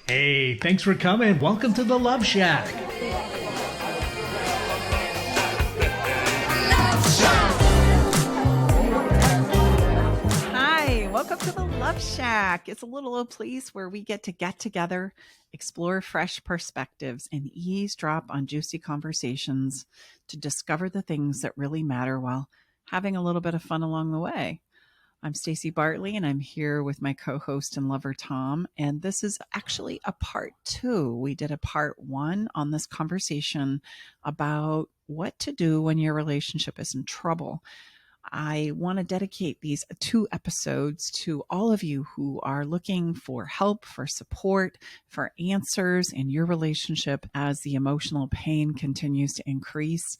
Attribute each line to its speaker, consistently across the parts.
Speaker 1: Hey, thanks for coming. Welcome to the Love Shack.
Speaker 2: Hi, welcome to the Love Shack. It's a little old place where we get together, explore fresh perspectives, and eavesdrop on juicy conversations to discover the things that really matter while having a little bit of fun along the way. I'm Staci Bartley, and I'm here with my co-host and lover, Tom. And this is actually a part 2. We did a part 1 on this conversation about what to do when your relationship is in trouble. I want to dedicate these 2 episodes to all of you who are looking for help, for support, for answers in your relationship as the emotional pain continues to increase.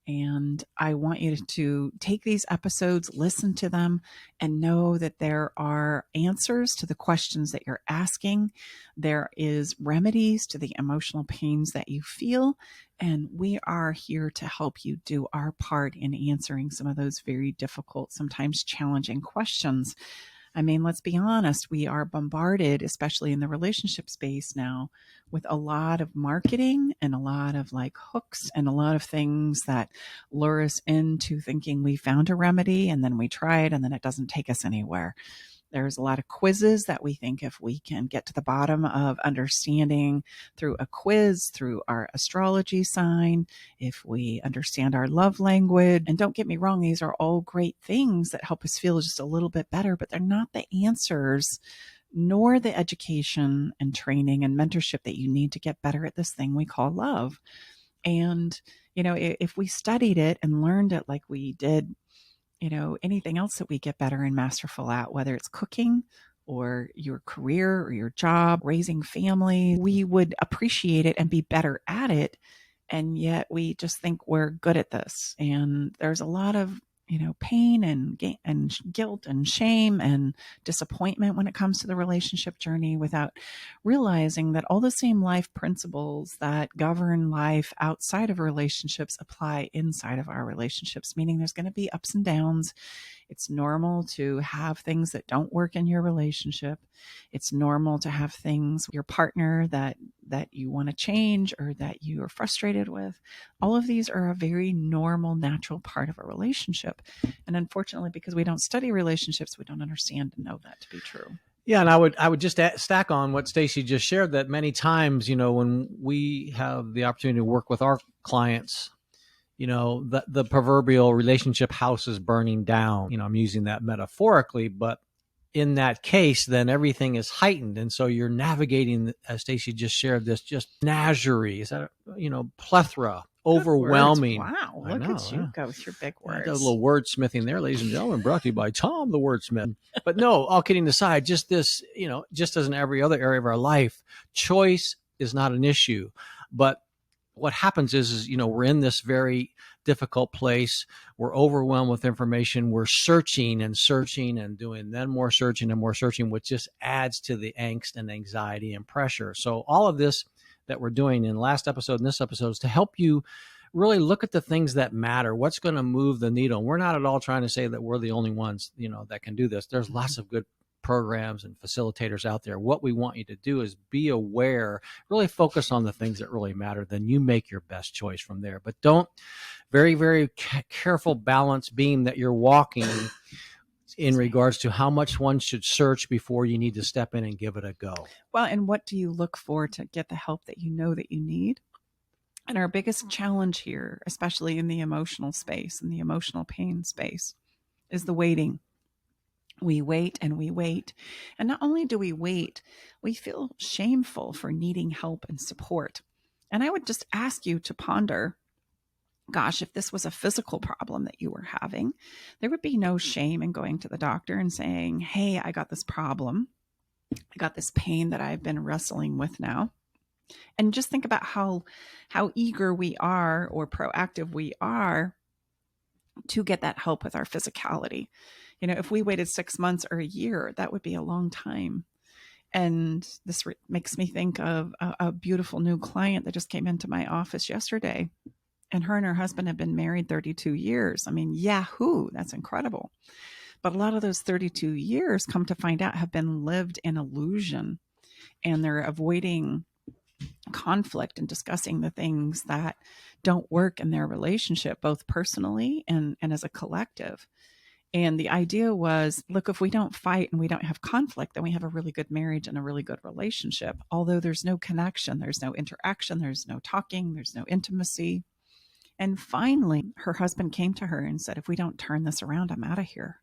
Speaker 2: And I want you to take these episodes, listen to them, and know that there are answers to the questions that you're asking. There is remedies to the emotional pains that you feel. And we are here to help you do our part in answering some of those very difficult, sometimes challenging questions. I mean, let's be honest, we are bombarded, especially in the relationship space now, with a lot of marketing and a lot of like hooks and a lot of things that lure us into thinking we found a remedy and then we try it and then it doesn't take us anywhere. There's a lot of quizzes that we think if we can get to the bottom of understanding through a quiz, through our astrology sign, if we understand our love language, and don't get me wrong, these are all great things that help us feel just a little bit better, but they're not the answers nor the education and training and mentorship that you need to get better at this thing we call love. And, if we studied it and learned it like we did anything else that we get better and masterful at, whether it's cooking or your career or your job, raising family, we would appreciate it and be better at it. And yet we just think we're good at this. And there's a lot of, pain and guilt and shame and disappointment when it comes to the relationship journey without realizing that all the same life principles that govern life outside of relationships apply inside of our relationships, meaning there's going to be ups and downs. It's normal to have things that don't work in your relationship. It's normal to have things with your partner that you want to change or that you are frustrated with. All of these are a very normal, natural part of a relationship. And unfortunately, because we don't study relationships, we don't understand and know that to be true.
Speaker 3: Yeah, and I would just stack on what Staci just shared that many times, when we have the opportunity to work with our clients, the proverbial relationship house is burning down. I'm using that metaphorically, but in that case, then everything is heightened. And so you're navigating, as Staci just shared, this just menagerie, is that, plethora, overwhelming.
Speaker 2: Wow, look at you go with your big words.
Speaker 3: A little wordsmithing there, ladies and gentlemen, brought to you by Tom, the wordsmith. But no, all kidding aside, just this, just as in every other area of our life, choice is not an issue. But what happens is, we're in this very difficult place. We're overwhelmed with information. We're searching and doing then more searching and more searching, which just adds to the angst and anxiety and pressure. So all of this that we're doing in the last episode and this episode is to help you really look at the things that matter. What's going to move the needle? We're not at all trying to say that we're the only ones, that can do this. There's lots of good programs and facilitators out there. What we want you to do is be aware, really focus on the things that really matter. Then you make your best choice from there. But don't, very, very careful balance beam that you're walking in regards to how much one should search before you need to step in and give it a go.
Speaker 2: Well, and what do you look for to get the help that you know that you need? And our biggest challenge here, especially in the emotional space, in the emotional pain space, is the waiting. We wait and we wait. And not only do we wait, we feel shameful for needing help and support. And I would just ask you to ponder, gosh, if this was a physical problem that you were having, there would be no shame in going to the doctor and saying, hey, I got this problem. I got this pain that I've been wrestling with now. And just think about how eager we are or proactive we are to get that help with our physicality. If we waited 6 months or a year, that would be a long time. And this makes me think of a beautiful new client that just came into my office yesterday. And her and her husband have been married 32 years. I mean, yahoo, that's incredible. But a lot of those 32 years, come to find out, have been lived in illusion. and they're avoiding conflict and discussing the things that don't work in their relationship, both personally and as a collective. And the idea was, look, if we don't fight and we don't have conflict, then we have a really good marriage and a really good relationship. Although there's no connection, there's no interaction, there's no talking, there's no intimacy. And finally, her husband came to her and said, if we don't turn this around, I'm out of here.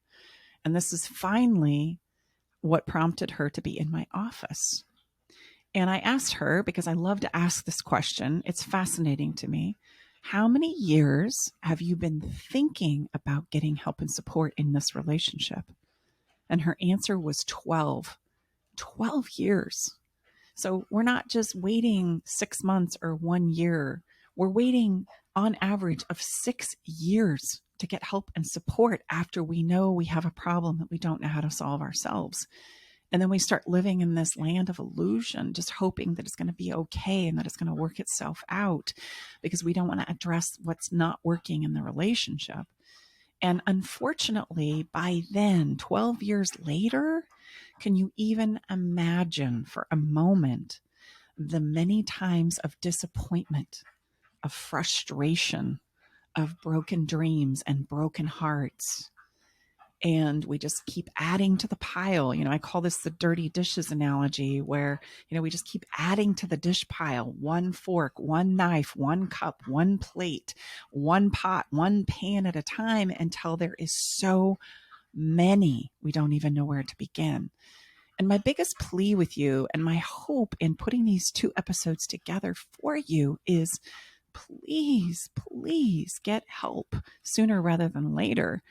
Speaker 2: And this is finally what prompted her to be in my office. And I asked her, because I love to ask this question, it's fascinating to me. How many years have you been thinking about getting help and support in this relationship? And her answer was 12. 12 years. So we're not just waiting 6 months or 1 year. We're waiting on average of 6 years to get help and support after we know we have a problem that we don't know how to solve ourselves. And then we start living in this land of illusion, just hoping that it's going to be okay and that it's going to work itself out because we don't want to address what's not working in the relationship. And unfortunately, by then, 12 years later, can you even imagine for a moment the many times of disappointment, of frustration, of broken dreams and broken hearts? And we just keep adding to the pile. I call this the dirty dishes analogy, where, we just keep adding to the dish pile, one fork, one knife, one cup, one plate, one pot, one pan at a time, until there is so many, we don't even know where to begin. And my biggest plea with you, and my hope in putting these 2 episodes together for you, is please, please get help sooner rather than later.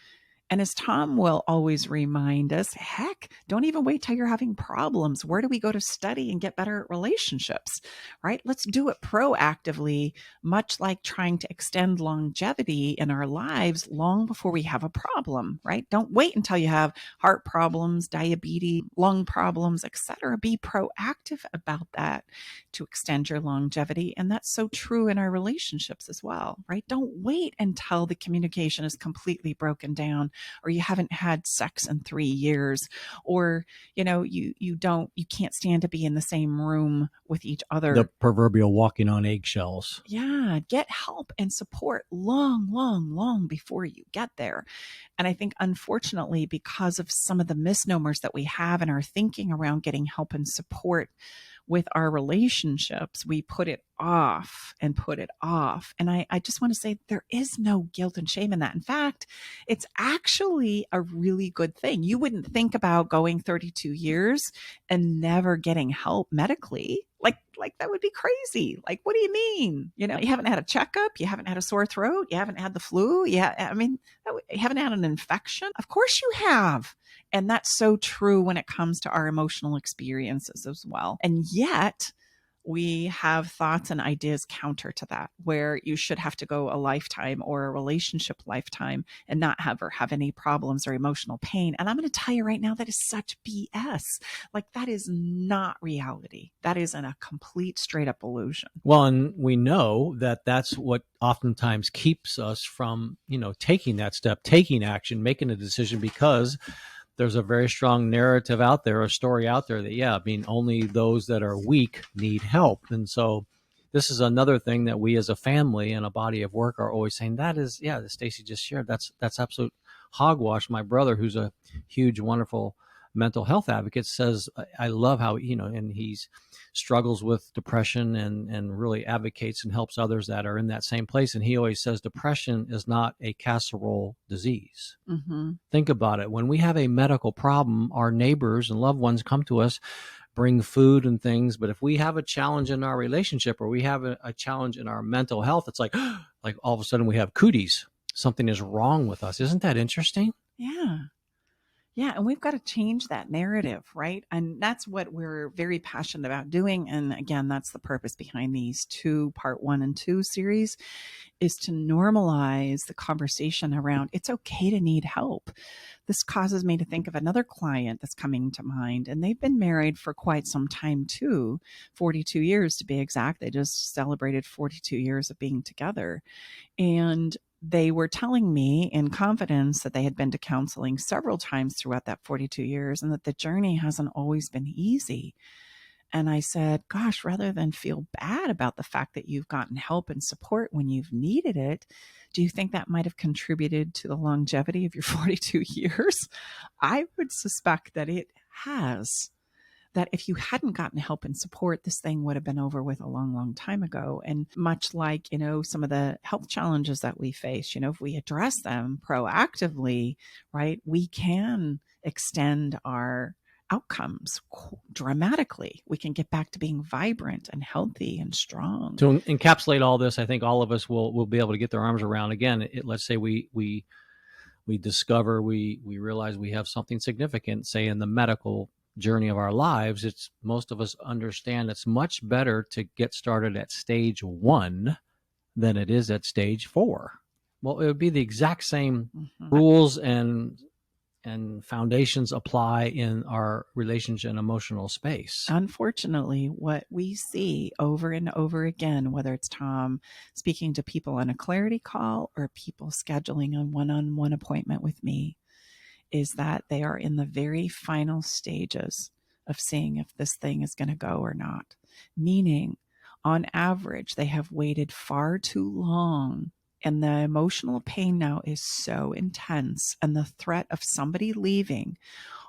Speaker 2: And as Tom will always remind us, heck, don't even wait till you're having problems. Where do we go to study and get better at relationships, right? Let's do it proactively, much like trying to extend longevity in our lives long before we have a problem, right? Don't wait until you have heart problems, diabetes, lung problems, etc. Be proactive about that to extend your longevity. And that's so true in our relationships as well, right? Don't wait until the communication is completely broken down, or you haven't had sex in 3 years, or, you can't stand to be in the same room with each other.
Speaker 3: The proverbial walking on eggshells.
Speaker 2: Yeah. Get help and support long, long, long before you get there. And I think, unfortunately, because of some of the misnomers that we have in our thinking around getting help and support with our relationships, we put it off and put it off. And I just want to say there is no guilt and shame in that. In fact, it's actually a really good thing. You wouldn't think about going 32 years and never getting help medically. Like that would be crazy. Like, what do you mean? You haven't had a checkup. You haven't had a sore throat. You haven't had the flu. You haven't had an infection. Of course you have. And that's so true when it comes to our emotional experiences as well. And yet we have thoughts and ideas counter to that, where you should have to go a lifetime or a relationship lifetime and not have any problems or emotional pain. And I'm going to tell you right now, that is such BS. Like, that is not reality. That is a complete straight up illusion.
Speaker 3: Well, and we know that that's what oftentimes keeps us from, taking that step, taking action, making a decision, because there's a very strong narrative out there, a story out there that, only those that are weak need help. And so this is another thing that we as a family and a body of work are always saying, that is, that Staci just shared, that's absolute hogwash. My brother, who's a huge, wonderful mental health advocate, says, I love how, and he's struggles with depression and really advocates and helps others that are in that same place. And he always says, depression is not a casserole disease.
Speaker 2: Mm-hmm.
Speaker 3: Think about it. When we have a medical problem, our neighbors and loved ones come to us, bring food and things. But if we have a challenge in our relationship, or we have a challenge in our mental health, it's like all of a sudden we have cooties. Something is wrong with us. Isn't that interesting?
Speaker 2: Yeah. Yeah. And we've got to change that narrative, right? And that's what we're very passionate about doing. And again, that's the purpose behind these 2 part 1 and 2 series, is to normalize the conversation around it's okay to need help. This causes me to think of another client that's coming to mind, and they've been married for quite some time too, 42 years to be exact. They just celebrated 42 years of being together. And they were telling me in confidence that they had been to counseling several times throughout that 42 years, and that the journey hasn't always been easy. And I said, gosh, rather than feel bad about the fact that you've gotten help and support when you've needed it, do you think that might have contributed to the longevity of your 42 years? I would suspect that it has. That if you hadn't gotten help and support, this thing would have been over with a long, long time ago. And much like, some of the health challenges that we face, if we address them proactively, right, we can extend our outcomes dramatically. We can get back to being vibrant and healthy and strong.
Speaker 3: To encapsulate all this, I think all of us will be able to get their arms around. Again, let's say we discover, we realize we have something significant, say in the medical journey of our lives. It's most of us understand it's much better to get started at stage 1 than it is at stage 4. Well, it would be the exact same rules and foundations apply in our relationship and emotional space.
Speaker 2: Unfortunately, what we see over and over again, whether it's Tom speaking to people on a clarity call or people scheduling a one-on-one appointment with me, is that they are in the very final stages of seeing if this thing is going to go or not. Meaning, on average, they have waited far too long, and the emotional pain now is so intense, and the threat of somebody leaving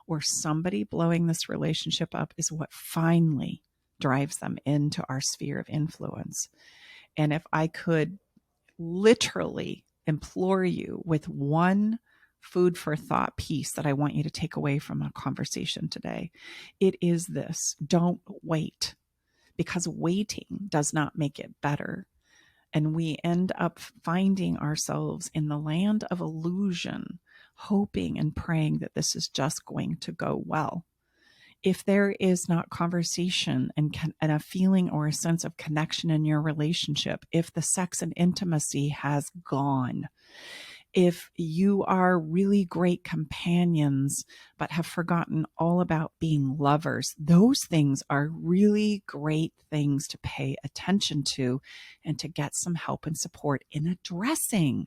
Speaker 2: or somebody blowing this relationship up is what finally drives them into our sphere of influence. And if I could literally implore you with one food for thought piece that I want you to take away from a conversation today, it is this: don't wait, because waiting does not make it better. And we end up finding ourselves in the land of illusion, hoping and praying that this is just going to go well. If there is not conversation and a feeling or a sense of connection in your relationship, if the sex and intimacy has gone, if you are really great companions but have forgotten all about being lovers, those things are really great things to pay attention to and to get some help and support in addressing.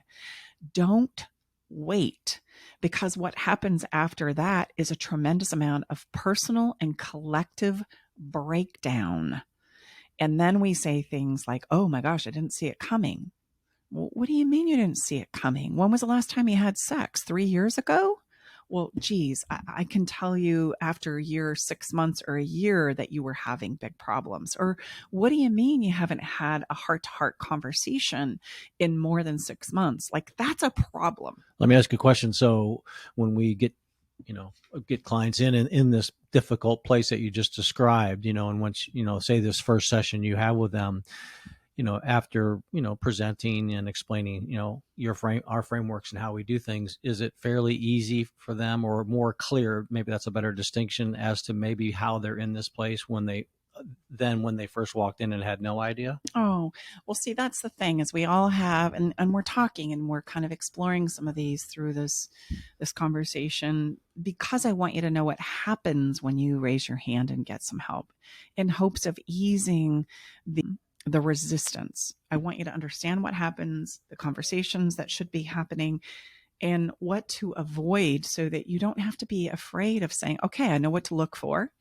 Speaker 2: Don't wait, because what happens after that is a tremendous amount of personal and collective breakdown. And then we say things like, oh my gosh, I didn't see it coming. Well, what do you mean you didn't see it coming? When was the last time you had sex? 3 years ago? Well, geez, I can tell you after a year, 6 months, or a year that you were having big problems. Or what do you mean you haven't had a heart-to-heart conversation in more than 6 months? Like, that's a problem.
Speaker 3: Let me ask you a question. So when we get clients in this difficult place that you just described, and once, say this first session you have with them, after, presenting and explaining, our frameworks and how we do things, is it fairly easy for them, or more clear, maybe that's a better distinction, as to maybe how they're in this place when they first walked in and had no idea?
Speaker 2: Oh, well, see, that's the thing, is we all have, and we're talking and we're kind of exploring some of these through this conversation, because I want you to know what happens when you raise your hand and get some help, in hopes of easing the resistance. I want you to understand what happens, the conversations that should be happening, and what to avoid, so that you don't have to be afraid of saying, okay, I know what to look for,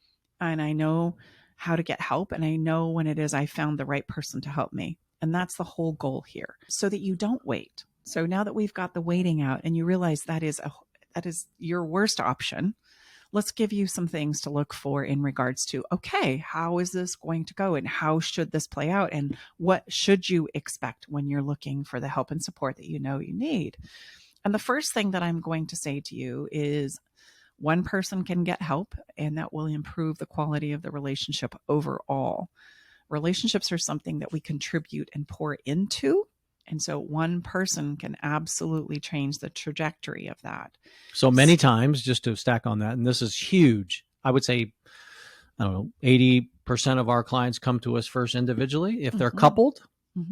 Speaker 2: and I know how to get help, and I know when it is I found the right person to help me. And that's the whole goal here, so that you don't wait. So now that we've got the waiting out and you realize that is your worst option, let's give you some things to look for in regards to, okay, how is this going to go, and how should this play out, and what should you expect when you're looking for the help and support that you know you need. And the first thing that I'm going to say to you is, one person can get help, and that will improve the quality of the relationship overall. Relationships are something that we contribute and pour into. And so one person can absolutely change the trajectory of that.
Speaker 3: So many times, just to stack on that, and this is huge, I would say, 80% of our clients come to us first individually. If they're coupled,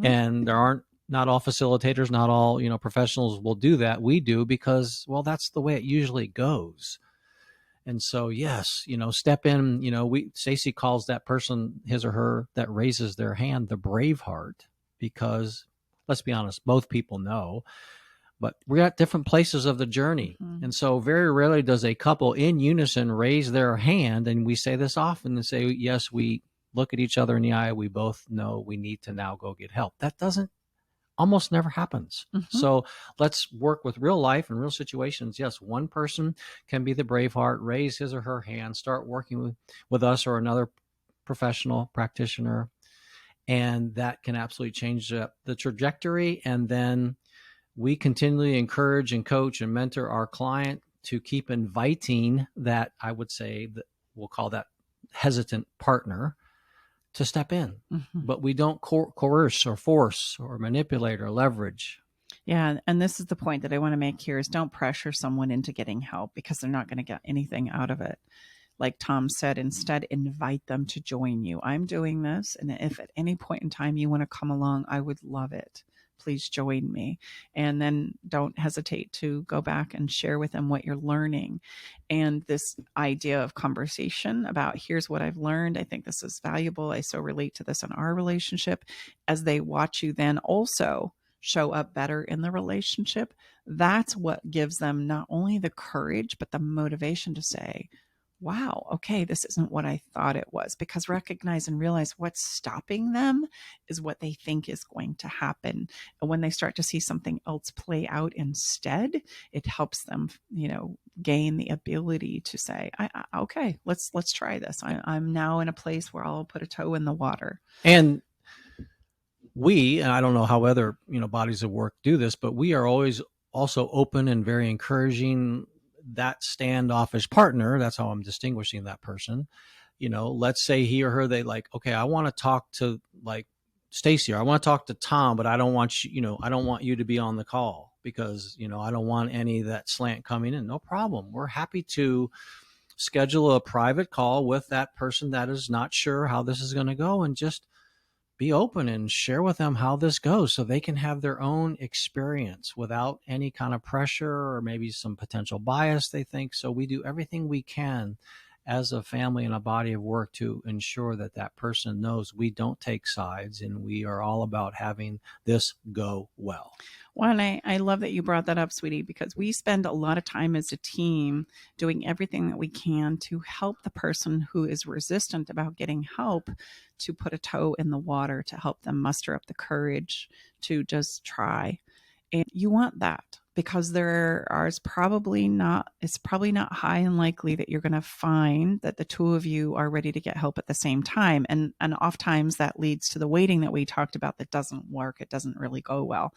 Speaker 3: and not all facilitators, not all, professionals will do that. We do, because, well, that's the way it usually goes. And so, yes, step in, Staci calls that person, his or her, that raises their hand, the brave heart, because let's be honest, both people know, but we're at different places of the journey. And so very rarely does a couple in unison raise their hand. And we say this often and say, yes, we look at each other in the eye. We both know we need to now go get help. That doesn't almost never happens.
Speaker 2: Mm-hmm.
Speaker 3: So let's work with real life and real situations. Yes, one person can be the brave heart, raise his or her hand, start working with us or another professional practitioner, and that can absolutely change the trajectory. And then we continually encourage and coach and mentor our client to keep inviting that, I would say, that we'll call that hesitant partner to step in.
Speaker 2: Mm-hmm.
Speaker 3: But we don't coerce or force or manipulate or leverage.
Speaker 2: Yeah. And this is the point that I want to make here is don't pressure someone into getting help because they're not going to get anything out of it. Like Tom said, instead, invite them to join you. I'm doing this. And if at any point in time you want to come along, I would love it. Please join me. And then don't hesitate to go back and share with them what you're learning. And this idea of conversation about here's what I've learned. I think this is valuable. I so relate to this in our relationship. As they watch you then also show up better in the relationship, that's what gives them not only the courage, but the motivation to say, wow, okay, this isn't what I thought it was. Because recognize and realize what's stopping them is what they think is going to happen. And when they start to see something else play out instead, it helps them, gain the ability to say, okay, let's try this. I'm now in a place where I'll put a toe in the water.
Speaker 3: And I don't know how other, bodies of work do this, but we are always also open and very encouraging that standoffish partner. That's how I'm distinguishing that person. Let's say he or her, they like, okay, I want to talk to like Staci, or I want to talk to Tom, but I don't want you, I don't want you to be on the call because, I don't want any of that slant coming in. No problem. We're happy to schedule a private call with that person that is not sure how this is going to go and just be open and share with them how this goes so they can have their own experience without any kind of pressure or maybe some potential bias they think. So we do everything we can as a family and a body of work to ensure that that person knows we don't take sides and we are all about having this go well.
Speaker 2: Well, and I love that you brought that up, sweetie, because we spend a lot of time as a team doing everything that we can to help the person who is resistant about getting help to put a toe in the water, to help them muster up the courage to just try. And you want that because it's probably not high and likely that you're going to find that the two of you are ready to get help at the same time. And oftentimes that leads to the waiting that we talked about that doesn't work. It doesn't really go well.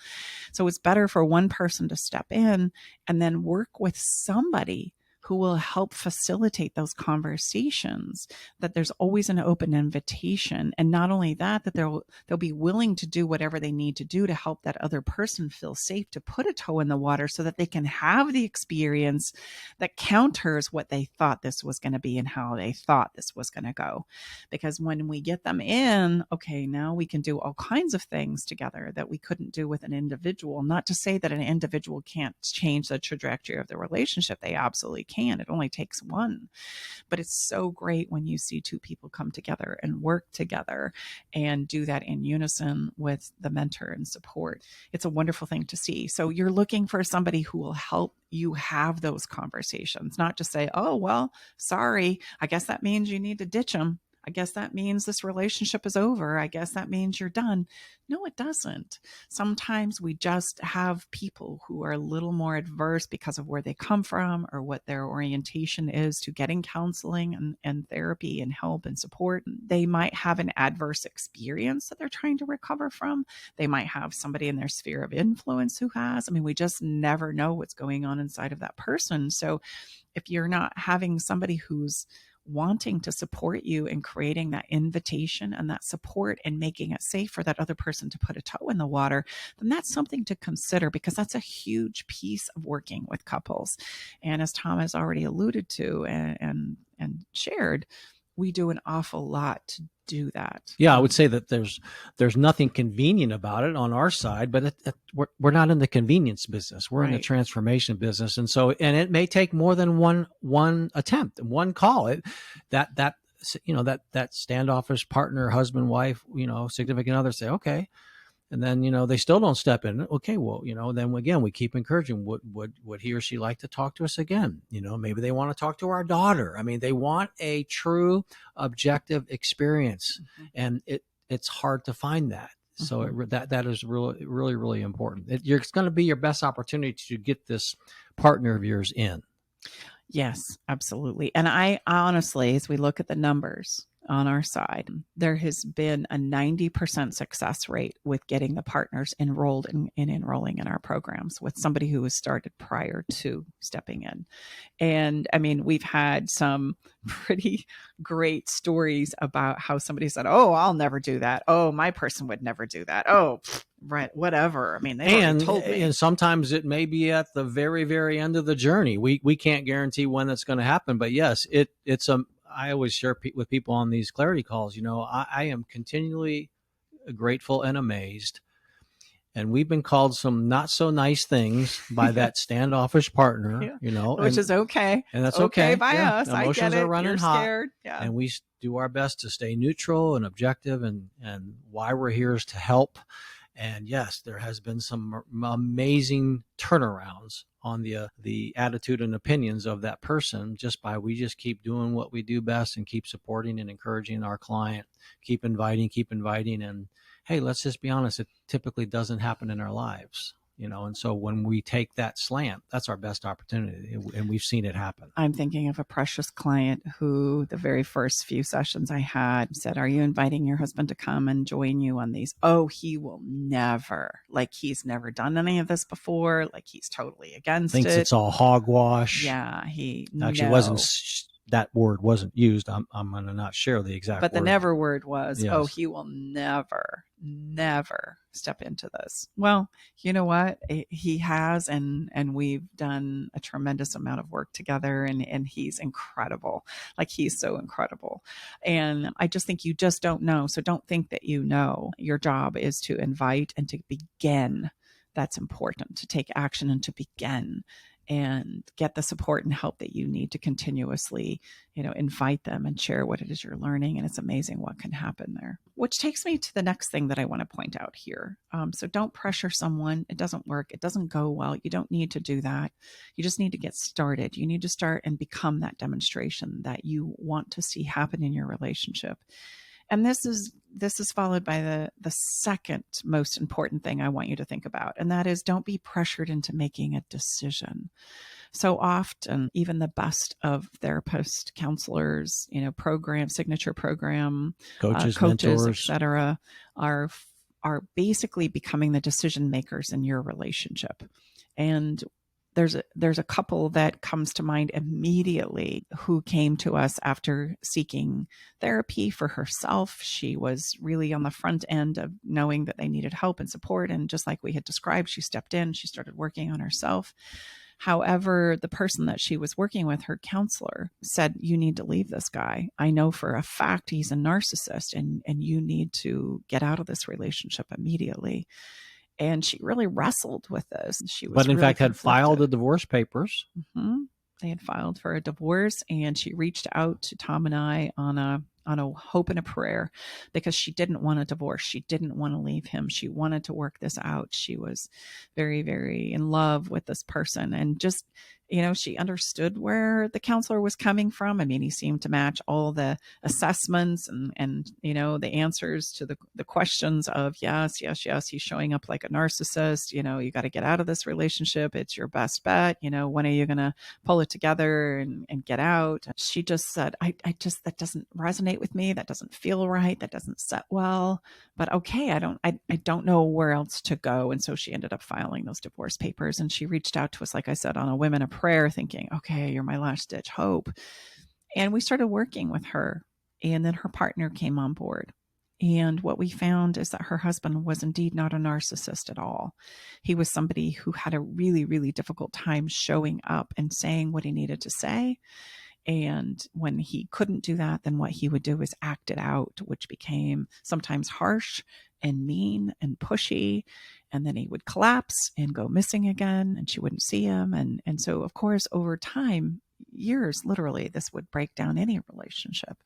Speaker 2: So it's better for one person to step in and then work with somebody who will help facilitate those conversations, that there's always an open invitation. And not only that they'll be willing to do whatever they need to do to help that other person feel safe to put a toe in the water so that they can have the experience that counters what they thought this was going to be and how they thought this was going to go. Because when we get them in, okay, now we can do all kinds of things together that we couldn't do with an individual. Not to say that an individual can't change the trajectory of the relationship. They absolutely can. It only takes one. But it's so great when you see two people come together and work together and do that in unison with the mentor and support. It's a wonderful thing to see. So you're looking for somebody who will help you have those conversations, not just say, oh, well, sorry, I guess that means you need to ditch them. I guess that means this relationship is over. I guess that means you're done. No, it doesn't. Sometimes we just have people who are a little more adverse because of where they come from or what their orientation is to getting counseling and therapy and help and support. They might have an adverse experience that they're trying to recover from. They might have somebody in their sphere of influence who has. We just never know what's going on inside of that person. So if you're not having somebody who's wanting to support you in creating that invitation and that support and making it safe for that other person to put a toe in the water, then that's something to consider because that's a huge piece of working with couples. And as Tom has already alluded to and shared, we do an awful lot to do that.
Speaker 3: Yeah, I would say that there's nothing convenient about it on our side, but we're not in the convenience business. We're in the transformation business, and it may take more than one attempt, one call. That standoffish partner, husband, wife, significant other say, okay, And then, they still don't step in. Okay, well, then again, we keep encouraging. Would he or she like to talk to us again? Maybe they want to talk to our daughter. I mean, they want a true objective experience, and it's hard to find that. So that is really, really, really important. It's going to be your best opportunity to get this partner of yours in.
Speaker 2: Yes, absolutely. And I honestly, as we look at the numbers on our side, there has been a 90% success rate with getting the partners enrolled in enrolling in our programs with somebody who was started prior to stepping in. And I mean, we've had some pretty great stories about how somebody said, "Oh, I'll never do that. Oh, my person would never do that. Oh, right, whatever." I mean, they already told me.
Speaker 3: And sometimes it may be at the very, very end of the journey. We can't guarantee when that's going to happen, but yes, I always share with people on these clarity calls. I am continually grateful and amazed. And we've been called some not so nice things by that standoffish partner,
Speaker 2: which is okay.
Speaker 3: And that's okay
Speaker 2: by us.
Speaker 3: Emotions
Speaker 2: I get it.
Speaker 3: are running
Speaker 2: You're
Speaker 3: hot.
Speaker 2: Scared. Yeah.
Speaker 3: And we do our best to stay neutral and objective, and why we're here is to help. And yes, there has been some amazing turnarounds on the attitude and opinions of that person we just keep doing what we do best and keep supporting and encouraging our client, keep inviting. And hey, let's just be honest, it typically doesn't happen in our lives. And so when we take that slant, that's our best opportunity. And we've seen it happen.
Speaker 2: I'm thinking of a precious client who the very first few sessions I had said, "Are you inviting your husband to come and join you on these?" "Oh, he will never. Like, he's never done any of this before. Like, he's totally against
Speaker 3: Thinks it's all hogwash.
Speaker 2: Yeah, he
Speaker 3: actually wasn't. That word wasn't used. I'm going to not share the exact word.
Speaker 2: But the never word was,
Speaker 3: yes.
Speaker 2: "Oh, he will never step into this." Well, you know what? He has, and we've done a tremendous amount of work together, and he's incredible. Like, he's so incredible. And I just think you just don't know. So don't think that you know. Your job is to invite and to begin. That's important, to take action and to begin and get the support and help that you need to continuously, invite them and share what it is you're learning. And it's amazing what can happen there. Which takes me to the next thing that I want to point out here. So don't pressure someone. It doesn't work. It doesn't go well. You don't need to do that. You just need to get started. You need to start and become that demonstration that you want to see happen in your relationship. And this is followed by the second most important thing I want you to think about. And that is, don't be pressured into making a decision. So often, even the best of therapists, counselors, signature program,
Speaker 3: coaches,
Speaker 2: mentors,
Speaker 3: mentors,
Speaker 2: etc., are basically becoming the decision makers in your relationship. And there's a couple that comes to mind immediately who came to us after seeking therapy for herself. She was really on the front end of knowing that they needed help and support. And just like we had described, she stepped in, she started working on herself. However, the person that she was working with, her counselor, said, "You need to leave this guy. I know for a fact he's a narcissist, and you need to get out of this relationship immediately." And she really wrestled with this. She was,
Speaker 3: but in
Speaker 2: really
Speaker 3: fact, had
Speaker 2: conflicted.
Speaker 3: filed the divorce papers.
Speaker 2: Mm-hmm. They had filed for a divorce, and she reached out to Tom and I on a hope and a prayer, because she didn't want a divorce. She didn't want to leave him. She wanted to work this out. She was very, very in love with this person, and just, she understood where the counselor was coming from. I mean, he seemed to match all the assessments and the answers to the questions of yes, he's showing up like a narcissist. You got to get out of this relationship. It's your best bet. When are you going to pull it together and get out? She just said, I just, that doesn't resonate with me. That doesn't feel right. That doesn't set well. But okay, I don't know where else to go. And so she ended up filing those divorce papers, and she reached out to us, like I said, on a Women of Prayer, thinking, okay, you're my last ditch hope. And we started working with her, and then her partner came on board. And what we found is that her husband was indeed not a narcissist at all. He was somebody who had a really, really difficult time showing up and saying what he needed to say. And when he couldn't do that, then what he would do is act it out, which became sometimes harsh and mean and pushy. And then he would collapse and go missing again, and she wouldn't see him. And so, of course, over time, years, literally, this would break down any relationship.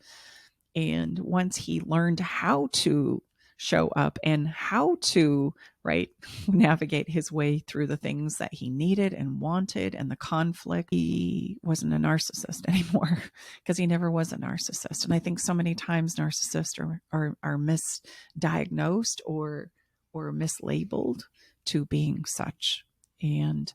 Speaker 2: And once he learned how to show up and how to, right, navigate his way through the things that he needed and wanted and the conflict. He wasn't a narcissist anymore because he never was a narcissist. And I think so many times narcissists are misdiagnosed or mislabeled to being such. And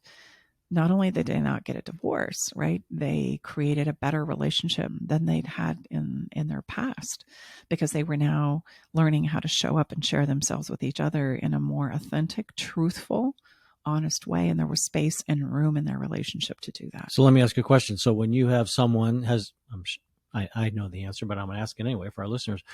Speaker 2: not only did they not get a divorce, right? They created a better relationship than they'd had in their past because they were now learning how to show up and share themselves with each other in a more authentic, truthful, honest way. And there was space and room in their relationship to do that.
Speaker 3: So let me ask you a question. So when you have someone I know the answer, but I'm going to ask it anyway for our listeners.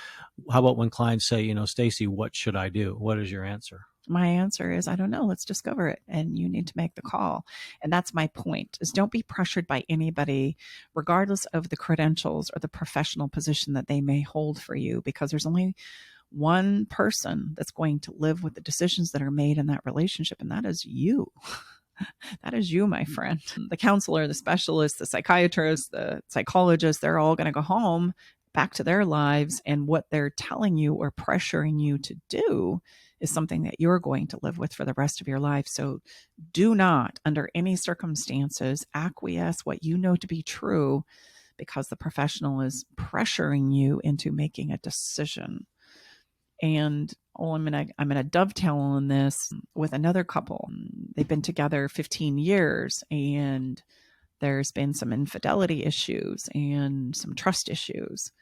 Speaker 3: How about when clients say, Staci, what should I do? What is your answer?
Speaker 2: My answer is, I don't know. Let's discover it. And you need to make the call. And that's my point, is don't be pressured by anybody, regardless of the credentials or the professional position that they may hold for you, because there's only one person that's going to live with the decisions that are made in that relationship. And that is you. That is you, my friend. The counselor, the specialist, the psychiatrist, the psychologist, they're all going to go home back to their lives. And what they're telling you or pressuring you to do is something that you're going to live with for the rest of your life. So do not, under any circumstances, acquiesce what you know to be true because the professional is pressuring you into making a decision. And I'm gonna dovetail on this with another couple. They've been together 15 years, and there's been some infidelity issues and some trust issues.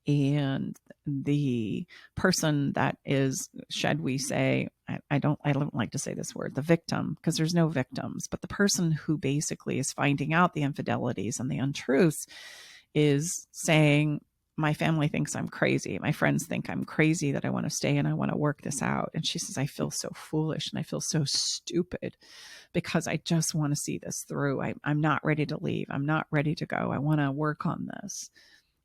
Speaker 2: And the person that is, should we say, I don't like to say this word, the victim, because there's no victims, but the person who basically is finding out the infidelities and the untruths is saying, my family thinks I'm crazy. My friends think I'm crazy, that I want to stay and I want to work this out. And she says, I feel so foolish and I feel so stupid because I just want to see this through. I'm not ready to leave. I'm not ready to go. I want to work on this.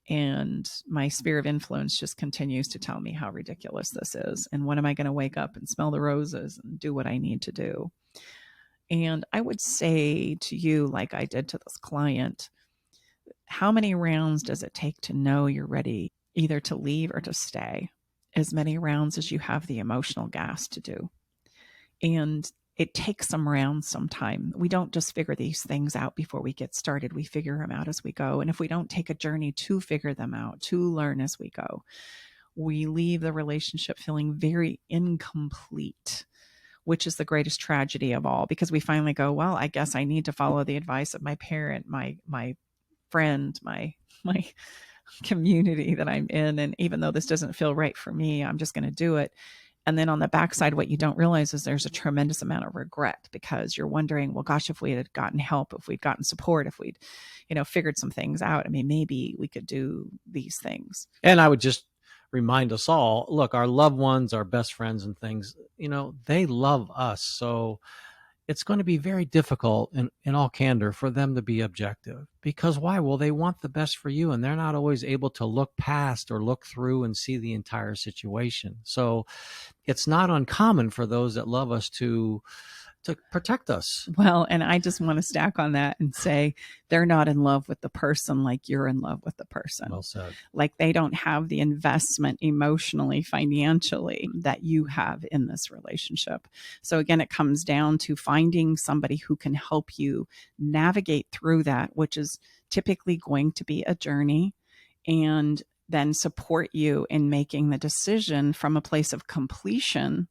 Speaker 2: And my sphere of influence just continues to tell me how ridiculous this is. And when am I going to wake up and smell the roses and do what I need to do? And I would say to you, like I did to this client, how many rounds does it take to know you're ready either to leave or to stay? As many rounds as you have the emotional gas to do. And it takes some rounds sometime. We don't just figure these things out before we get started. We figure them out as we go. And if we don't take a journey to figure them out, to learn as we go, we leave the relationship feeling very incomplete, which is the greatest tragedy of all, because we finally go, well, I guess I need to follow the advice of my parent, my friend, my community that I'm in. And even though this doesn't feel right for me, I'm just going to do it. And then on the backside, what you don't realize is there's a tremendous amount of regret, because you're wondering, well, gosh, if we had gotten help, if we'd gotten support, if we'd, figured some things out, I mean, maybe we could do these things.
Speaker 3: And I would just remind us all, look, our loved ones, our best friends and things, they love us. So it's going to be very difficult in all candor for them to be objective, because why? Well, they want the best for you, and they're not always able to look past or look through and see the entire situation. So it's not uncommon for those that love us to protect us.
Speaker 2: Well, and I just want to stack on that and say they're not in love with the person like you're in love with the person.
Speaker 3: Well said.
Speaker 2: Like they don't have the investment emotionally, financially that you have in this relationship. So again, it comes down to finding somebody who can help you navigate through that, which is typically going to be a journey, and then support you in making the decision from a place of completion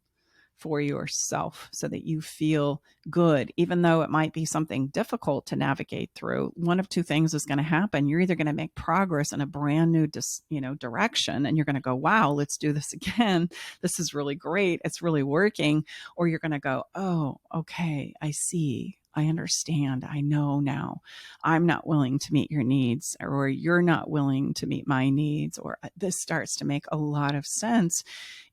Speaker 2: for yourself, so that you feel good, even though it might be something difficult to navigate through. One of two things is going to happen. You're either going to make progress in a brand new, direction, and you're going to go, wow, let's do this again. This is really great. It's really working. Or you're going to go, oh, okay, I see. I understand. I know now. I'm not willing to meet your needs, or you're not willing to meet my needs, or this starts to make a lot of sense.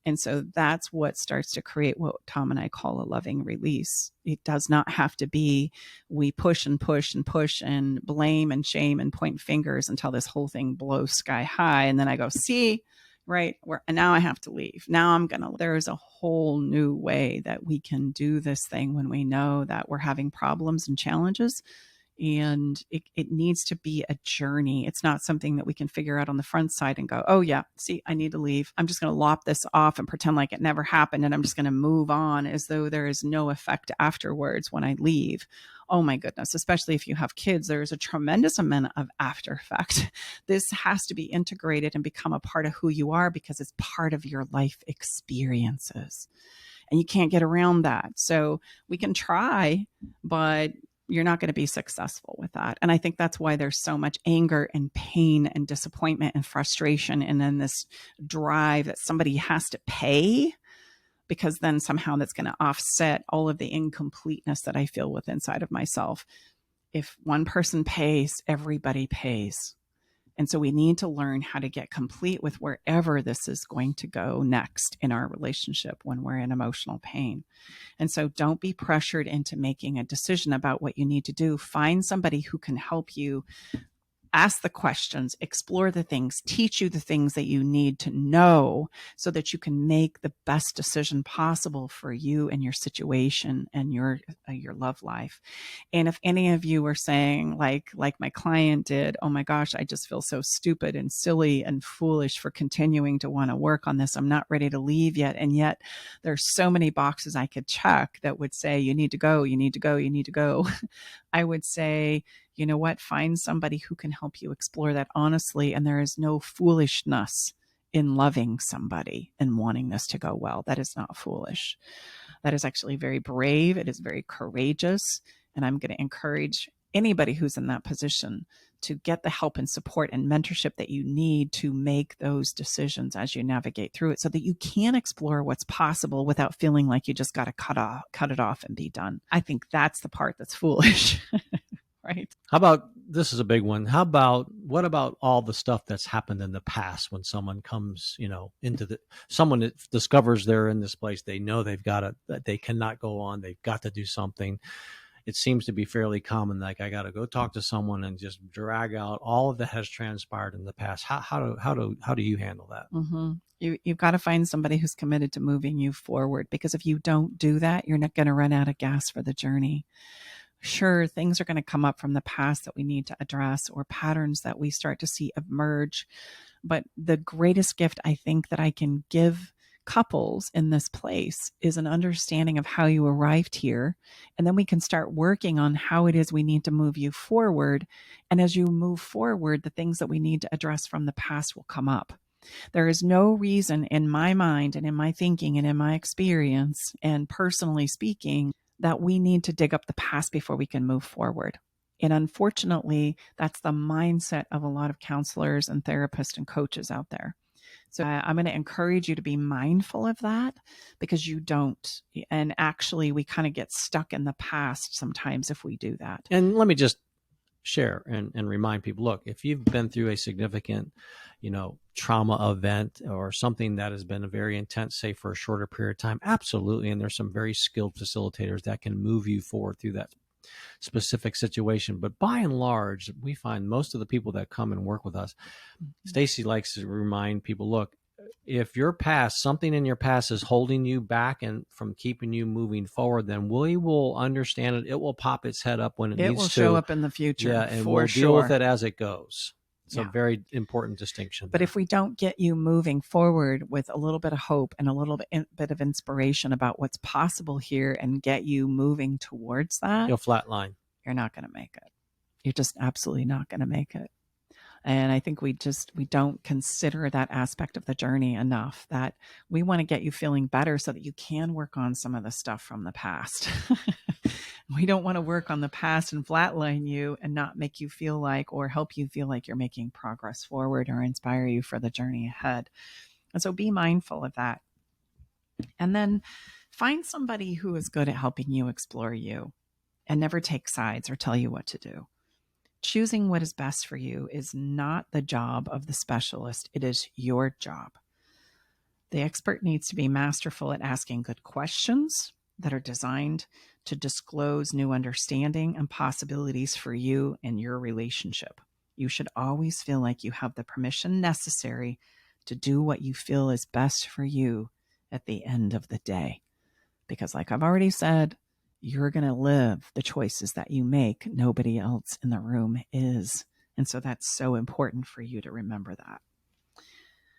Speaker 2: And so that's what starts to create what Tom and I call a loving release. It does not have to be we push and push and push and blame and shame and point fingers until this whole thing blows sky high. And then I go, see, right, and now I have to leave. Now there's a whole new way that we can do this thing when we know that we're having problems and challenges. And it needs to be a journey. It's not something that we can figure out on the front side and go, oh yeah, see, I need to leave. I'm just going to lop this off and pretend like it never happened. And I'm just going to move on as though there is no effect afterwards when I leave. Oh my goodness, especially if you have kids, there is a tremendous amount of after effect. This has to be integrated and become a part of who you are because it's part of your life experiences. And you can't get around that. So we can try, but you're not going to be successful with that. And I think that's why there's so much anger and pain and disappointment and frustration. And then this drive that somebody has to pay, because then somehow that's going to offset all of the incompleteness that I feel with inside of myself. If one person pays, everybody pays. And so we need to learn how to get complete with wherever this is going to go next in our relationship when we're in emotional pain. And so don't be pressured into making a decision about what you need to do. Find somebody who can help you ask the questions, explore the things, teach you the things that you need to know so that you can make the best decision possible for you and your situation and your love life. And if any of you are saying, like my client did, oh my gosh, I just feel so stupid and silly and foolish for continuing to want to work on this. I'm not ready to leave yet. And yet there's so many boxes I could check that would say, you need to go, you need to go, you need to go. I would say, you know what? Find somebody who can help you explore that honestly. And there is no foolishness in loving somebody and wanting this to go well. That is not foolish. That is actually very brave. It is very courageous. And I'm going to encourage anybody who's in that position to get the help and support and mentorship that you need to make those decisions as you navigate through it so that you can explore what's possible without feeling like you just got to cut it off and be done. I think that's the part that's foolish. Right.
Speaker 3: How about, this is a big one. What about all the stuff that's happened in the past when someone comes, someone that discovers they're in this place, they know that they cannot go on. They've got to do something. It seems to be fairly common. Like, I got to go talk to someone and just drag out all of that has transpired in the past. How do you handle that?
Speaker 2: Mm-hmm. You've got to find somebody who's committed to moving you forward, because if you don't do that, you're not going to run out of gas for the journey. Sure, things are going to come up from the past that we need to address, or patterns that we start to see emerge. But the greatest gift I think that I can give couples in this place is an understanding of how you arrived here. And then we can start working on how it is we need to move you forward. And as you move forward, the things that we need to address from the past will come up. There is no reason in my mind and in my thinking and in my experience and personally speaking that we need to dig up the past before we can move forward. And unfortunately, that's the mindset of a lot of counselors and therapists and coaches out there. So I'm going to encourage you to be mindful of that, because you don't. And actually, we kind of get stuck in the past sometimes if we do that.
Speaker 3: And let me just share and remind people, look, if you've been through a significant, trauma event or something that has been very intense, say for a shorter period of time, absolutely. And there's some very skilled facilitators that can move you forward through that specific situation. But by and large, we find most of the people that come and work with us, Staci likes to remind people, look, if something in your past is holding you back and from keeping you moving forward, then we will understand it. It will pop its head up when it needs to.
Speaker 2: It will show up in the future.
Speaker 3: Yeah, and we'll deal with it as it goes. It's a very important distinction.
Speaker 2: But if we don't get you moving forward with a little bit of hope and a little bit of inspiration about what's possible here and get you moving towards that,
Speaker 3: you'll flatline.
Speaker 2: You're not going to make it. You're just absolutely not going to make it. And I think we don't consider that aspect of the journey enough, that we want to get you feeling better so that you can work on some of the stuff from the past. We don't want to work on the past and flatline you and not make you feel like, or help you feel like you're making progress forward or inspire you for the journey ahead. And so be mindful of that. And then find somebody who is good at helping you explore you, and never take sides or tell you what to do. Choosing what is best for you is not the job of the specialist. It is your job. The expert needs to be masterful at asking good questions that are designed to disclose new understanding and possibilities for you and your relationship. You should always feel like you have the permission necessary to do what you feel is best for you at the end of the day. Because like I've already said, you're going to live the choices that you make. Nobody else in the room is. And so that's so important for you to remember that.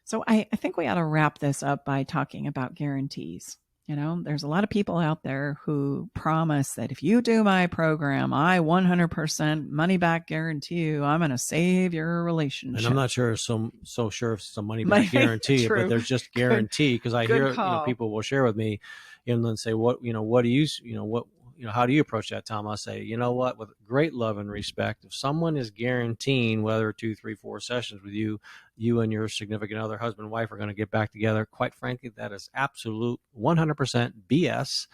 Speaker 2: So I think we ought to wrap this up by talking about guarantees. There's a lot of people out there who promise that if you do my program, I 100% money back guarantee you I'm going to save your relationship.
Speaker 3: And I'm not sure so sure if it's a money back guarantee, but there's just guarantee, because I hear people will share with me and then say, what do you how do you approach that, Tom? I'll say, with great love and respect, if someone is guaranteeing whether 2, 3, 4 sessions with you and your significant other, husband, wife, are going to get back together, quite frankly, that is absolute 100% BS,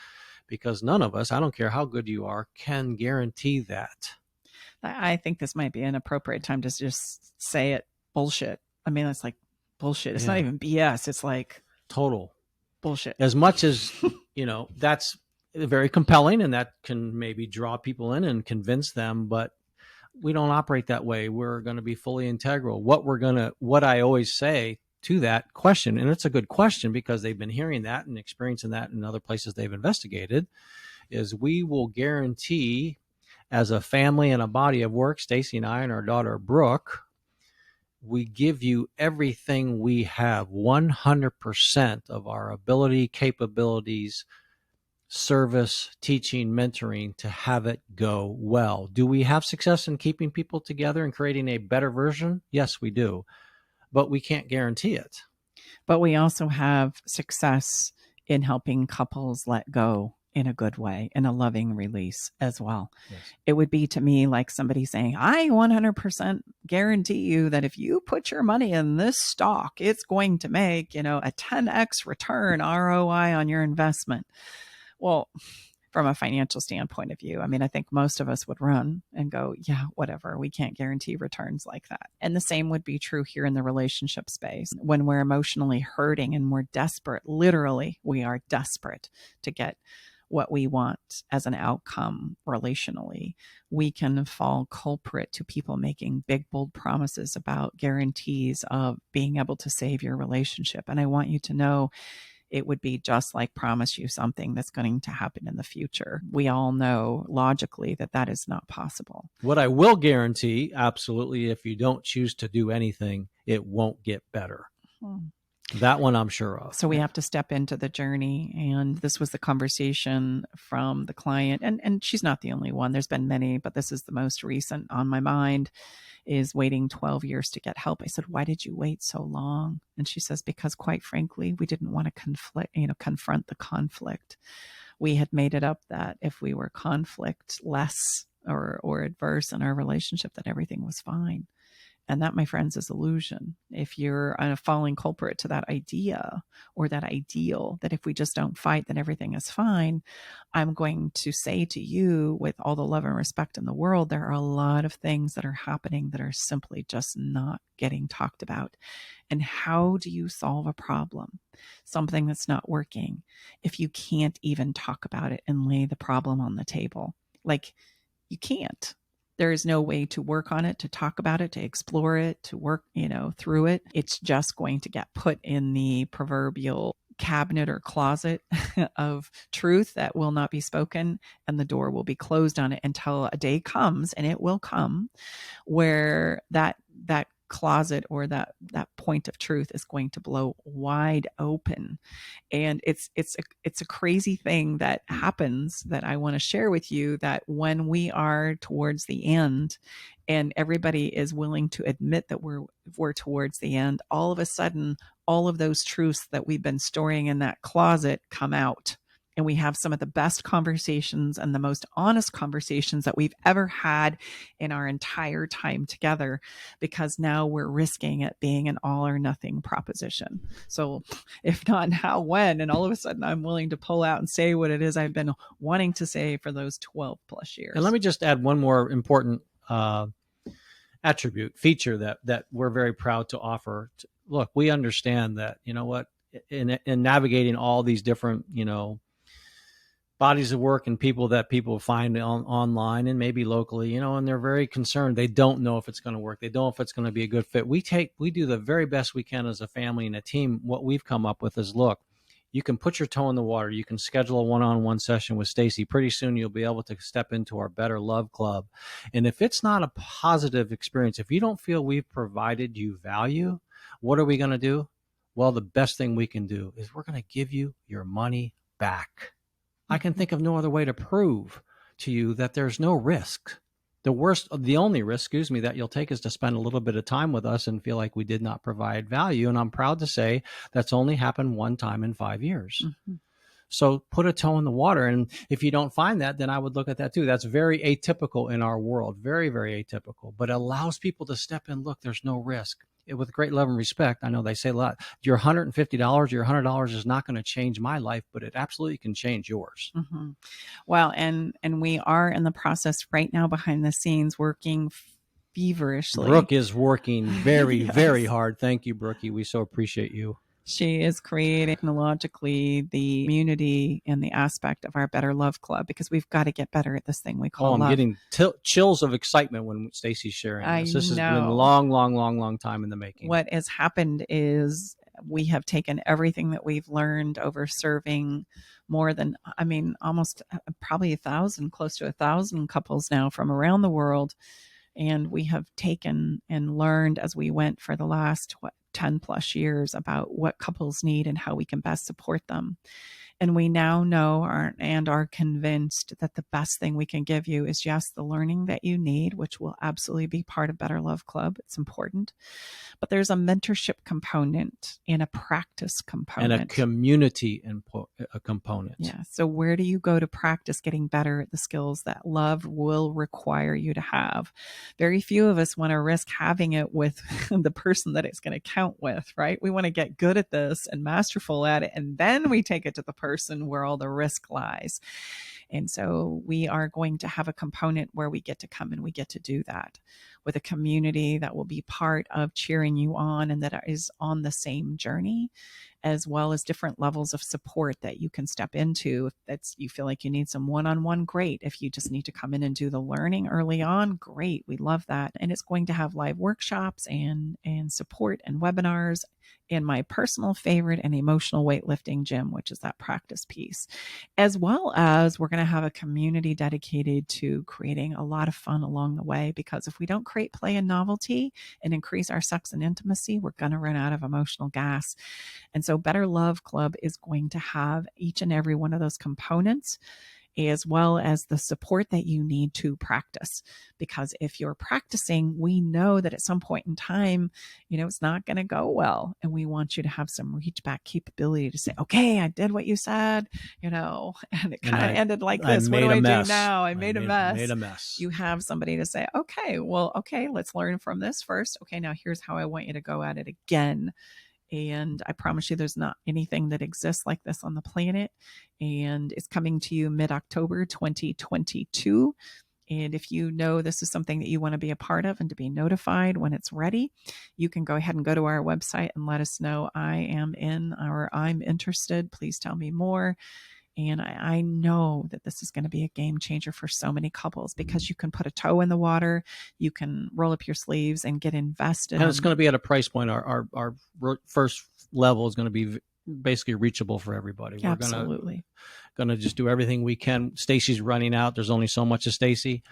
Speaker 3: because none of us, I don't care how good you are, can guarantee that.
Speaker 2: I think this might be an appropriate time to just say it. Bullshit. I mean, it's like bullshit. It's not even BS. It's like
Speaker 3: total
Speaker 2: bullshit.
Speaker 3: As much as, that's very compelling, and that can maybe draw people in and convince them, but we don't operate that way. We're going to be fully integral. What I always say to that question, and it's a good question because they've been hearing that and experiencing that in other places they've investigated, is we will guarantee, as a family and a body of work, Staci and I and our daughter Brooke, we give you everything we have, 100% of our ability, capabilities, service, teaching, mentoring, to have it go well. Do we have success in keeping people together and creating a better version? Yes, we do, but we can't guarantee it.
Speaker 2: But we also have success in helping couples let go in a good way, in a loving release as well. Yes. It would be to me like somebody saying, I 100% guarantee you that if you put your money in this stock, it's going to make, a 10x return ROI on your investment. Well, from a financial standpoint of view, I mean, I think most of us would run and go, yeah, whatever. We can't guarantee returns like that. And the same would be true here in the relationship space. When we're emotionally hurting and we're desperate, literally, we are desperate to get what we want as an outcome relationally, we can fall culprit to people making big, bold promises about guarantees of being able to save your relationship. And I want you to know, it would be just like promise you something that's going to happen in the future. We all know logically that that is not possible.
Speaker 3: What I will guarantee, absolutely, if you don't choose to do anything, it won't get better. That one I'm sure of.
Speaker 2: So we have to step into the journey. And this was the conversation from the client. And she's not the only one. There's been many, but this is the most recent on my mind, is waiting 12 years to get help. I said, why did you wait so long? And she says, because quite frankly, we didn't want to confront the conflict. We had made it up that if we were conflict less or adverse in our relationship, that everything was fine. And that, my friends, is illusion. If you're a falling culprit to that idea or that ideal, that if we just don't fight, then everything is fine, I'm going to say to you, with all the love and respect in the world, there are a lot of things that are happening that are simply just not getting talked about. And how do you solve a problem, something that's not working, if you can't even talk about it and lay the problem on the table? Like, you can't. There is no way to work on it, to talk about it, to explore it, to work, through it. It's just going to get put in the proverbial cabinet or closet of truth that will not be spoken, and the door will be closed on it until a day comes, and it will come, where that closet or that point of truth is going to blow wide open. And it's a crazy thing that happens that I want to share with you, that when we are towards the end and everybody is willing to admit that we're towards the end, all of a sudden, all of those truths that we've been storing in that closet come out. And we have some of the best conversations and the most honest conversations that we've ever had in our entire time together, because now we're risking it being an all or nothing proposition. So if not now, when? And all of a sudden I'm willing to pull out and say what it is I've been wanting to say for those 12 plus years.
Speaker 3: And let me just add one more important feature that we're very proud to offer. Look, we understand that, in navigating all these different, bodies of work and people that people find online and maybe locally, and they're very concerned. They don't know if it's going to work. They don't know if it's going to be a good fit. We do the very best we can as a family and a team. What we've come up with is, look, You can put your toe in the water. You can schedule a one-on-one session with Staci. Pretty soon you'll be able to step into our Better Love Club. And if it's not a positive experience, if you don't feel we've provided you value, what are we going to do? Well, the best thing we can do is we're going to give you your money back. I can think of no other way to prove to you that there's no risk. The only risk, that you'll take is to spend a little bit of time with us and feel like we did not provide value. And I'm proud to say that's only happened one time in 5 years. Mm-hmm. So put a toe in the water. And if you don't find that, then I would look at that too. That's very atypical in our world. Very, very atypical, but it allows people to step in. Look, there's no risk. With great love and respect. I know they say a lot. Your $150, your $100 is not going to change my life, but it absolutely can change yours.
Speaker 2: Mm-hmm. Well, and we are in the process right now behind the scenes working feverishly.
Speaker 3: Brooke is working very, very hard. Thank you, Brookie. We so appreciate you.
Speaker 2: She is creating technologically the community and the aspect of our Better Love Club, because we've got to get better at this thing we call love.
Speaker 3: I'm getting chills of excitement when Staci's sharing this. This has been a long time in the making.
Speaker 2: What has happened is we have taken everything that we've learned over serving more than, almost probably 1,000, close to 1,000 couples now from around the world. And we have taken and learned as we went for the last 10 plus years about what couples need and how we can best support them. And we now know and are convinced that the best thing we can give you is just the learning that you need, which will absolutely be part of Better Love Club. It's important. But there's a mentorship component and a practice component.
Speaker 3: And a community component.
Speaker 2: Yeah. So where do you go to practice getting better at the skills that love will require you to have? Very few of us want to risk having it with the person that it's going to count with, right? We want to get good at this and masterful at it, and then we take it to the person where all the risk lies. And so we are going to have a component where we get to come and we get to do that with a community that will be part of cheering you on and that is on the same journey, as well as different levels of support that you can step into. If you feel like you need some one-on-one, great. If you just need to come in and do the learning early on, great. We love that. And it's going to have live workshops and support and webinars, and my personal favorite, an emotional weightlifting gym, which is that practice piece, as well as we're going to have a community dedicated to creating a lot of fun along the way. Because if we don't create play and novelty and increase our sex and intimacy, we're going to run out of emotional gas. And so Better Love Club is going to have each and every one of those components, as well as the support that you need to practice. Because if you're practicing, we know that at some point in time, it's not going to go well. And we want you to have some reach back capability to say, okay, I did what you said, and it kind of ended like this. What do I do now? I made a mess. You have somebody to say, okay, let's learn from this first. Okay, now here's how I want you to go at it again. And I promise you, there's not anything that exists like this on the planet. And it's coming to you mid-October 2022. And if you know this is something that you want to be a part of and to be notified when it's ready, you can go ahead and go to our website and let us know I am in or I'm interested. Please tell me more. And I know that this is going to be a game changer for so many couples, because you can put a toe in the water, you can roll up your sleeves and get invested.
Speaker 3: And it's going to be at a price point. Our first level is going to be basically reachable for everybody.
Speaker 2: Absolutely.
Speaker 3: We're going to just do everything we can. Staci's running out. There's only so much of Staci.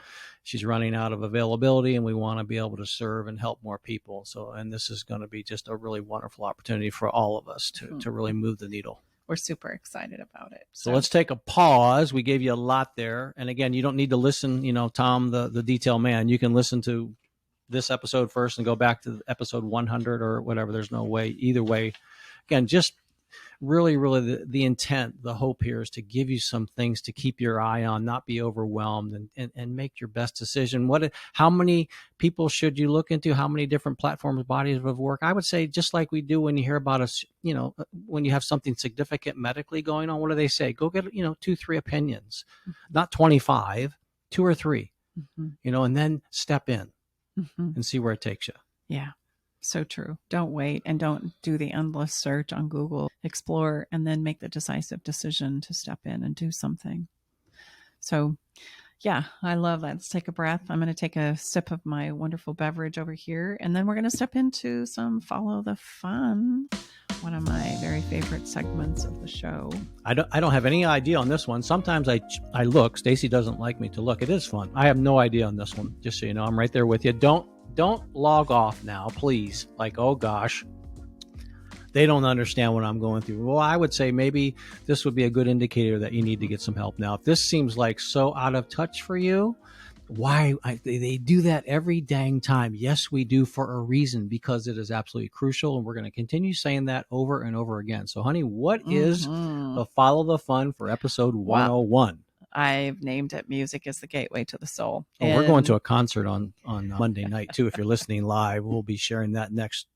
Speaker 3: She's running out of availability, and we want to be able to serve and help more people. And this is going to be just a really wonderful opportunity for all of us to really move the needle.
Speaker 2: We're super excited about it.
Speaker 3: So let's take a pause. We gave you a lot there. And again, you don't need to listen, Tom, the detail man. You can listen to this episode first and go back to episode 100 or whatever. There's no way. Either way, again, just really the intent, the hope here is to give you some things to keep your eye on, not be overwhelmed, and make your best decision. How many people should you look into? How many different platforms, bodies of work? I would say, just like we do when you hear about us, when you have something significant medically going on, what do they say? Go get, 2-3 opinions, not 25, 2 or 3, and then step in and see where it takes you.
Speaker 2: Yeah. So true. Don't wait, and don't do the endless search on Google. Explore and then make the decisive decision to step in and do something. So yeah, I love that. Let's take a breath. I'm going to take a sip of my wonderful beverage over here, and then we're going to step into some follow the fun one of my very favorite segments of the show.
Speaker 3: I don't have any idea on this one. Sometimes I look. Staci doesn't like me to look. It is fun. I have no idea on this one. Just so you know, I'm right there with you. Don't log off now, please. Like, oh gosh, they don't understand what I'm going through. Well, I would say maybe this would be a good indicator that you need to get some help. Now, if this seems like so out of touch for you, why they do that every dang time. Yes, we do, for a reason, because it is absolutely crucial, and we're going to continue saying that over and over again. So, honey, what is the follow the fun for episode 101?
Speaker 2: I've named it Music is the Gateway to the Soul.
Speaker 3: Oh, we're going to a concert on Monday night too. If you're listening live, we'll be sharing that next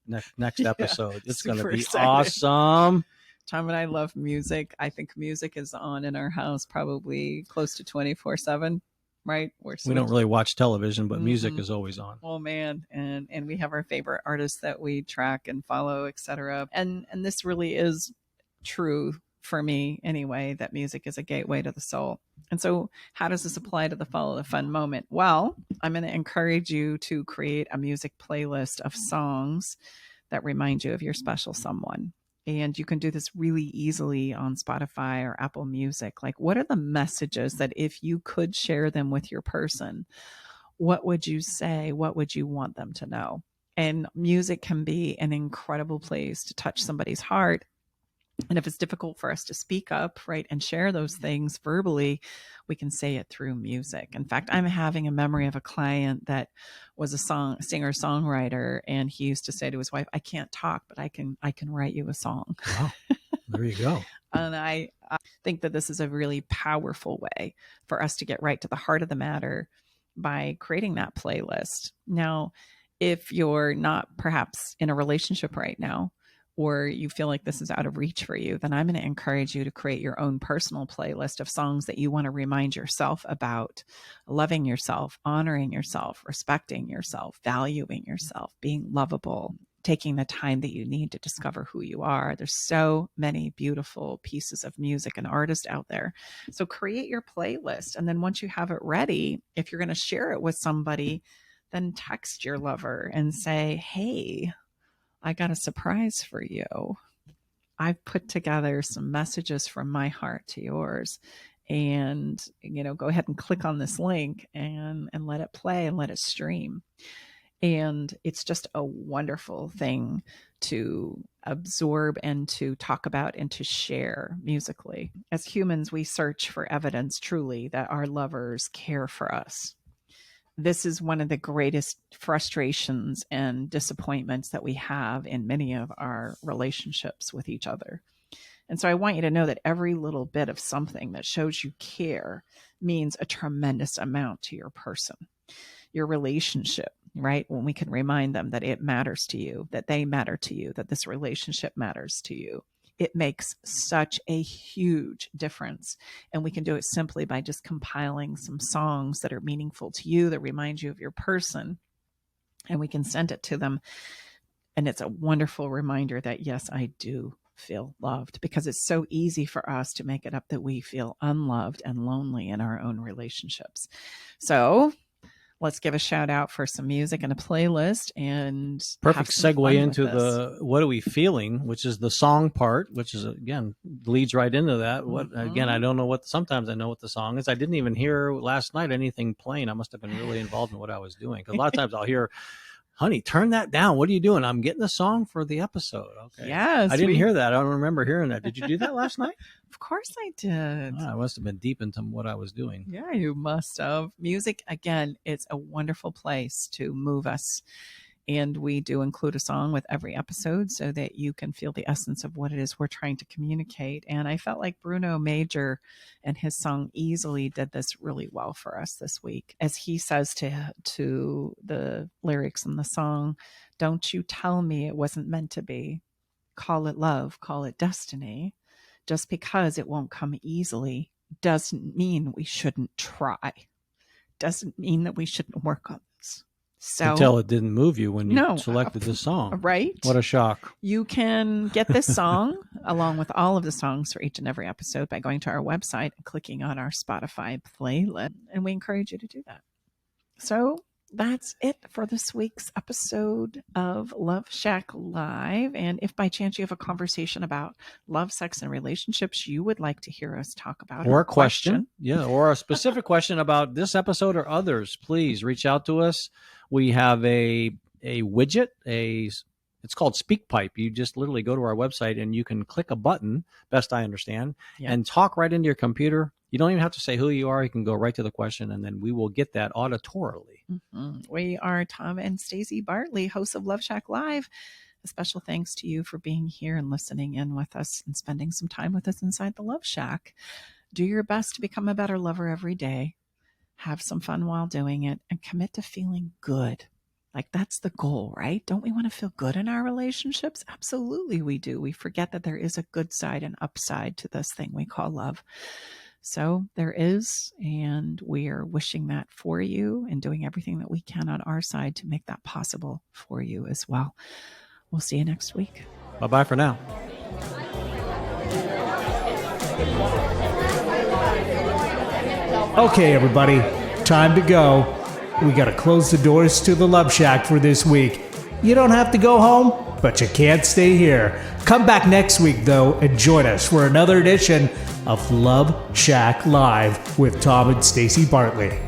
Speaker 3: episode. It's going to be excited. Awesome.
Speaker 2: Tom and I love music. I think music is on in our house probably close to 24/7. Right?
Speaker 3: We don't really watch television, but music is always on.
Speaker 2: Oh man. And we have our favorite artists that we track and follow, etc. And this really is true for me anyway, that music is a gateway to the soul. And so how does this apply to the follow the fun moment? Well, I'm going to encourage you to create a music playlist of songs that remind you of your special someone. And you can do this really easily on Spotify or Apple Music. Like, what are the messages that if you could share them with your person, what would you say? What would you want them to know? And music can be an incredible place to touch somebody's heart. And if it's difficult for us to speak up, right, and share those things verbally, we can say it through music. In fact, I'm having a memory of a client that was a singer-songwriter, and he used to say to his wife, "I can't talk, but I can write you a song."
Speaker 3: Wow. There you go.
Speaker 2: And I think that this is a really powerful way for us to get right to the heart of the matter by creating that playlist. Now, if you're not perhaps in a relationship right now, or you feel like this is out of reach for you, then I'm going to encourage you to create your own personal playlist of songs that you want to remind yourself about loving yourself, honoring yourself, respecting yourself, valuing yourself, being lovable, taking the time that you need to discover who you are. There's so many beautiful pieces of music and artists out there. So create your playlist. And then once you have it ready, if you're going to share it with somebody, then text your lover and say, "Hey, I got a surprise for you. I've put together some messages from my heart to yours. And, go ahead and click on this link and let it play and let it stream." And it's just a wonderful thing to absorb and to talk about and to share musically. As humans, we search for evidence truly that our lovers care for us. This is one of the greatest frustrations and disappointments that we have in many of our relationships with each other. And so I want you to know that every little bit of something that shows you care means a tremendous amount to your person, your relationship, right? When we can remind them that it matters to you, that they matter to you, that this relationship matters to you. It makes such a huge difference. And we can do it simply by just compiling some songs that are meaningful to you, that remind you of your person. And we can send it to them. And it's a wonderful reminder that, yes, I do feel loved, because it's so easy for us to make it up that we feel unloved and lonely in our own relationships. So let's give a shout out for some music and a playlist, and
Speaker 3: perfect segue into the "what are we feeling," which is the song part, which is, again, leads right into that. Again, I don't know sometimes I know what the song is. I didn't even hear last night anything playing. I must have been really involved in what I was doing, because a lot of times I'll hear, "Honey, turn that down. What are you doing?" "I'm getting the song for the episode." Okay.
Speaker 2: Yes.
Speaker 3: I didn't hear that. I don't remember hearing that. Did you do that last night?
Speaker 2: Of course I did.
Speaker 3: I must have been deep into what I was doing.
Speaker 2: Yeah, you must have. Music, again, it's a wonderful place to move us. And we do include a song with every episode so that you can feel the essence of what it is we're trying to communicate. And I felt like Bruno Major and his song Easily did this really well for us this week. As he says to the lyrics in the song, "Don't you tell me it wasn't meant to be. Call it love, call it destiny. Just because it won't come easily doesn't mean we shouldn't try. Doesn't mean that we shouldn't work on this." So,
Speaker 3: you can tell it didn't move you when you selected this song.
Speaker 2: Right?
Speaker 3: What a shock.
Speaker 2: You can get this song along with all of the songs for each and every episode by going to our website and clicking on our Spotify playlist. And we encourage you to do that. So that's it for this week's episode of Love Shack Live. And if by chance you have a conversation about love, sex, and relationships you would like to hear us talk about,
Speaker 3: or a question, or a specific question about this episode or others, please reach out to us. We have a widget, it's called SpeakPipe. You just literally go to our website and you can click a button, best I understand, and talk right into your computer. You don't even have to say who you are. You can go right to the question, and then we will get that auditorily.
Speaker 2: Mm-hmm. We are Tom and Staci Bartley, hosts of Love Shack Live. A special thanks to you for being here and listening in with us and spending some time with us inside the Love Shack. Do your best to become a better lover every day. Have some fun while doing it, and commit to feeling good. Like, that's the goal, right? Don't we want to feel good in our relationships? Absolutely we do. We forget that there is a good side and upside to this thing we call love. So there is, and we are wishing that for you and doing everything that we can on our side to make that possible for you as well. We'll see you next week.
Speaker 3: Bye-bye for now.
Speaker 1: Okay, everybody, time to go. We got to close the doors to the Love Shack for this week. You don't have to go home, but you can't stay here. Come back next week, though, and join us for another edition of Love Shack Live with Tom and Staci Bartley.